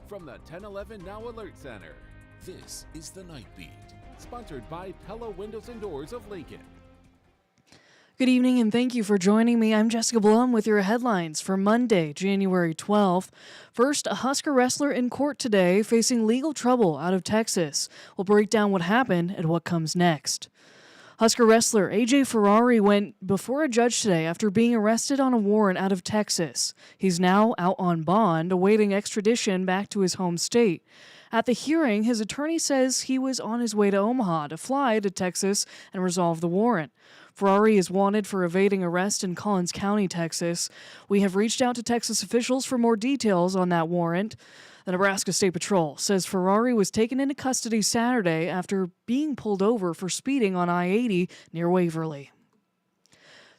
From the 1011 Now Alert Center, this is the Night Beat, sponsored by Pella Windows and Doors of Lincoln. Good evening and thank you for joining me. I'm Jessica Blum with your headlines for Monday, January 12th. First, a Husker wrestler in court today facing legal trouble out of Texas. We'll break down what happened and what comes next. Husker wrestler A.J. Ferrari went before a judge today after being arrested on a warrant out of Texas. He's now out on bond, awaiting extradition back to his home state. At the hearing, his attorney says he was on his way to Omaha to fly to Texas and resolve the warrant. Ferrari is wanted for evading arrest in Collins County, Texas. We have reached out to Texas officials for more details on that warrant. The Nebraska State Patrol says Ferrari was taken into custody Saturday after being pulled over for speeding on I-80 near Waverly.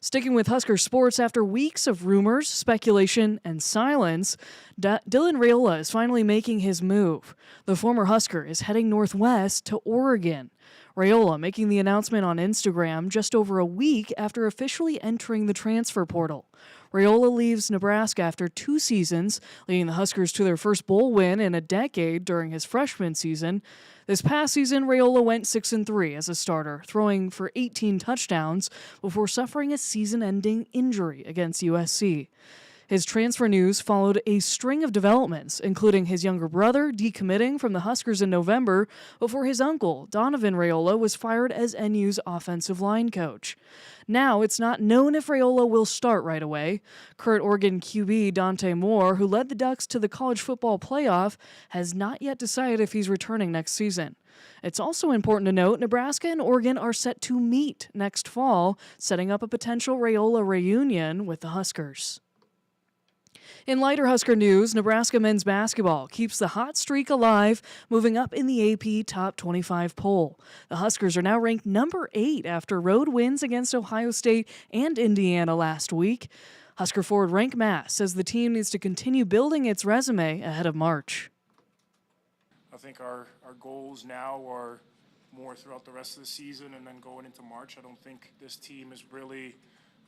Sticking with Husker sports, after weeks of rumors, speculation, and silence, Dylan Raiola is finally making his move. The former Husker is heading northwest to Oregon. Raiola making the announcement on Instagram just over a week after officially entering the transfer portal. Raiola leaves Nebraska after 2 seasons, leading the Huskers to their first bowl win in a decade during his freshman season. This past season, Raiola went 6-3 as a starter, throwing for 18 touchdowns before suffering a season-ending injury against USC. His transfer news followed a string of developments, including his younger brother decommitting from the Huskers in November before his uncle, Donovan Raiola, was fired as NU's offensive line coach. Now, it's not known if Raiola will start right away. Current Oregon QB Dante Moore, who led the Ducks to the college football playoff, has not yet decided if he's returning next season. It's also important to note Nebraska and Oregon are set to meet next fall, setting up a potential Raiola reunion with the Huskers. In lighter Husker news, Nebraska men's basketball keeps the hot streak alive, moving up in the AP Top 25 poll. The Huskers are now ranked number 8 after road wins against Ohio State and Indiana last week. Husker forward Rank Mass says the team needs to continue building its resume ahead of March. I think our goals now are more throughout the rest of the season and then going into March. I don't think this team is really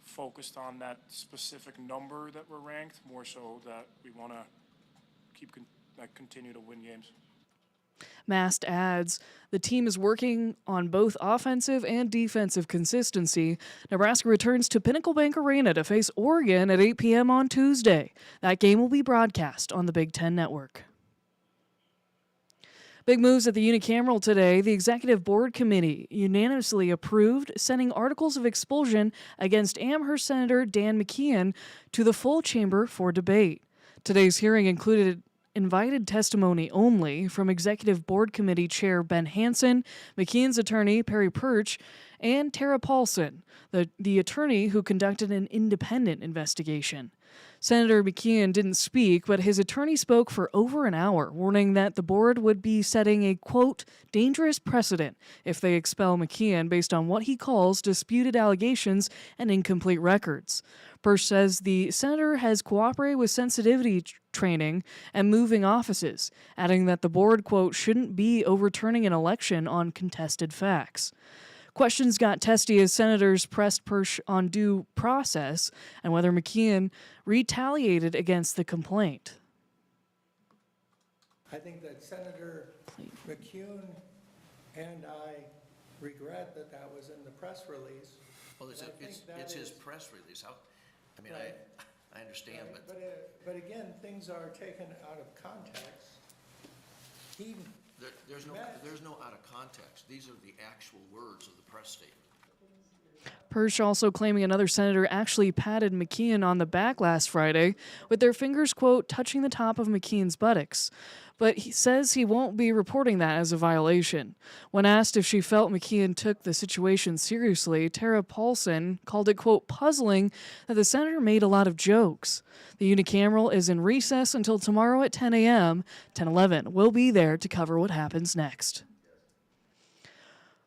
focused on that specific number that we're ranked, more so that we want to continue to win games. Mast adds, the team is working on both offensive and defensive consistency. Nebraska returns to Pinnacle Bank Arena to face Oregon at 8 p.m. on Tuesday. That game will be broadcast on the Big Ten Network. Big moves at the unicameral today. The Executive Board Committee unanimously approved sending articles of expulsion against Amherst Senator Dan McKeon to the full chamber for debate. Today's hearing included invited testimony only from Executive Board Committee Chair Ben Hansen, McKeon's attorney Perry Perch, and Tara Paulson, the attorney who conducted an independent investigation. Senator McKeon didn't speak, but his attorney spoke for over an hour, warning that the board would be setting a, quote, dangerous precedent if they expel McKeon based on what he calls disputed allegations and incomplete records. Persh says the senator has cooperated with sensitivity training and moving offices, adding that the board, quote, shouldn't be overturning an election on contested facts. Questions got testy as senators pressed Persh on due process and whether McKeon retaliated against the complaint. I think that Senator McKeon and I regret that that was in the press release. Well, it's his press release. Right. I understand, right. But again, things are taken out of context. There's no out of context. These are the actual words of the press statement. Persh also claiming another senator actually patted McKeon on the back last Friday with their fingers, quote, touching the top of McKeon's buttocks. But he says he won't be reporting that as a violation. When asked if she felt McKeon took the situation seriously, Tara Paulson called it, quote, puzzling that the senator made a lot of jokes. The unicameral is in recess until tomorrow at 10 a.m. 10:11 will be there to cover what happens next.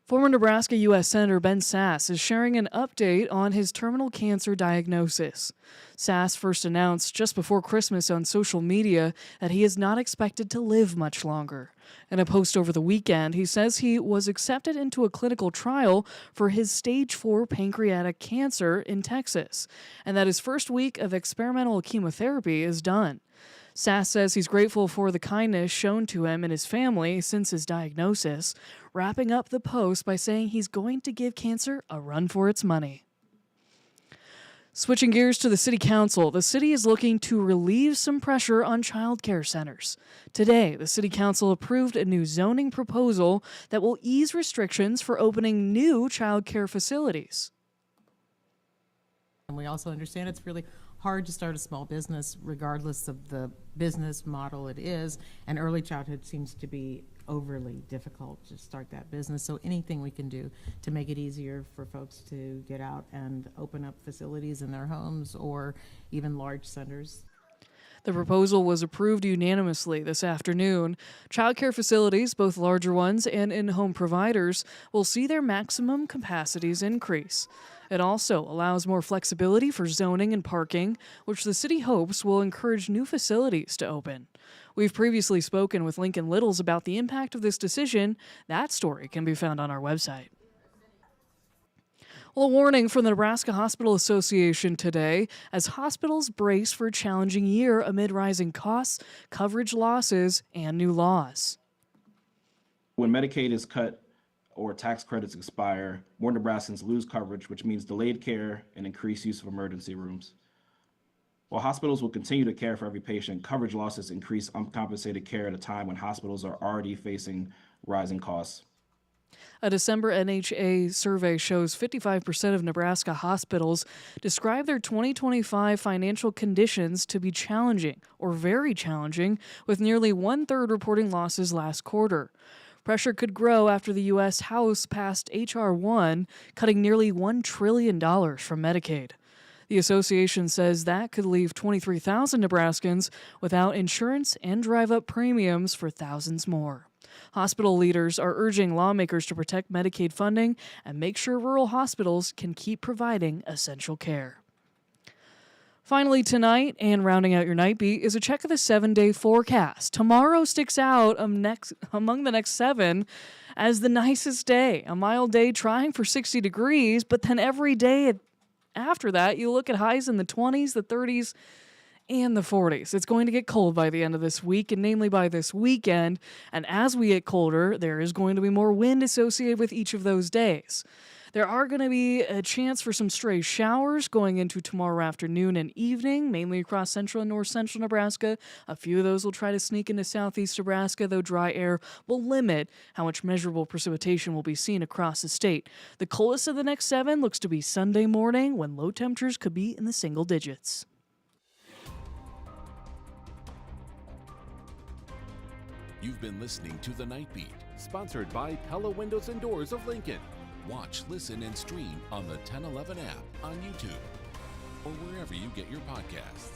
Former Nebraska U.S. Senator Ben Sasse is sharing an update on his terminal cancer diagnosis. Sasse first announced just before Christmas on social media that he is not expected to live much longer. In a post over the weekend, he says he was accepted into a clinical trial for his stage 4 pancreatic cancer in Texas, and that his first week of experimental chemotherapy is done. Sass says he's grateful for the kindness shown to him and his family since his diagnosis, wrapping up the post by saying he's going to give cancer a run for its money. Switching gears to the city council, the city is looking to relieve some pressure on child care centers. Today, the city council approved a new zoning proposal that will ease restrictions for opening new child care facilities. And we also understand it's really hard to start a small business regardless of the business model it is, and early childhood seems to be overly difficult to start that business. So anything we can do to make it easier for folks to get out and open up facilities in their homes or even large centers. The proposal was approved unanimously this afternoon. Child care facilities, both larger ones and in-home providers, will see their maximum capacities increase. It also allows more flexibility for zoning and parking, which the city hopes will encourage new facilities to open. We've previously spoken with Lincoln Littles about the impact of this decision. That story can be found on our website. Well, a warning from the Nebraska Hospital Association today as hospitals brace for a challenging year amid rising costs, coverage losses, and new laws. When Medicaid is cut or tax credits expire, more Nebraskans lose coverage, which means delayed care and increased use of emergency rooms. While hospitals will continue to care for every patient, coverage losses increase uncompensated care at a time when hospitals are already facing rising costs. A December NHA survey shows 55% of Nebraska hospitals describe their 2025 financial conditions to be challenging or very challenging, with nearly one-third reporting losses last quarter. Pressure could grow after the U.S. House passed H.R. 1, cutting nearly $1 trillion from Medicaid. The association says that could leave 23,000 Nebraskans without insurance and drive up premiums for thousands more. Hospital leaders are urging lawmakers to protect Medicaid funding and make sure rural hospitals can keep providing essential care. Finally tonight, and rounding out your night beat, is a check of the 7-day forecast. Tomorrow sticks out among the next 7 as the nicest day. A mild day trying for 60 degrees, but then every day after that, you look at highs in the 20s, the 30s, and the 40s. It's going to get cold by the end of this week, and namely by this weekend. And as we get colder, there is going to be more wind associated with each of those days. There are going to be a chance for some stray showers going into tomorrow afternoon and evening, mainly across central and north central Nebraska. A few of those will try to sneak into southeast Nebraska, though dry air will limit how much measurable precipitation will be seen across the state. The coldest of the next 7 looks to be Sunday morning, when low temperatures could be in the single digits. You've been listening to The Night Beat, sponsored by Pella Windows and Doors of Lincoln. Watch, listen, and stream on the 1011 app on YouTube or wherever you get your podcasts.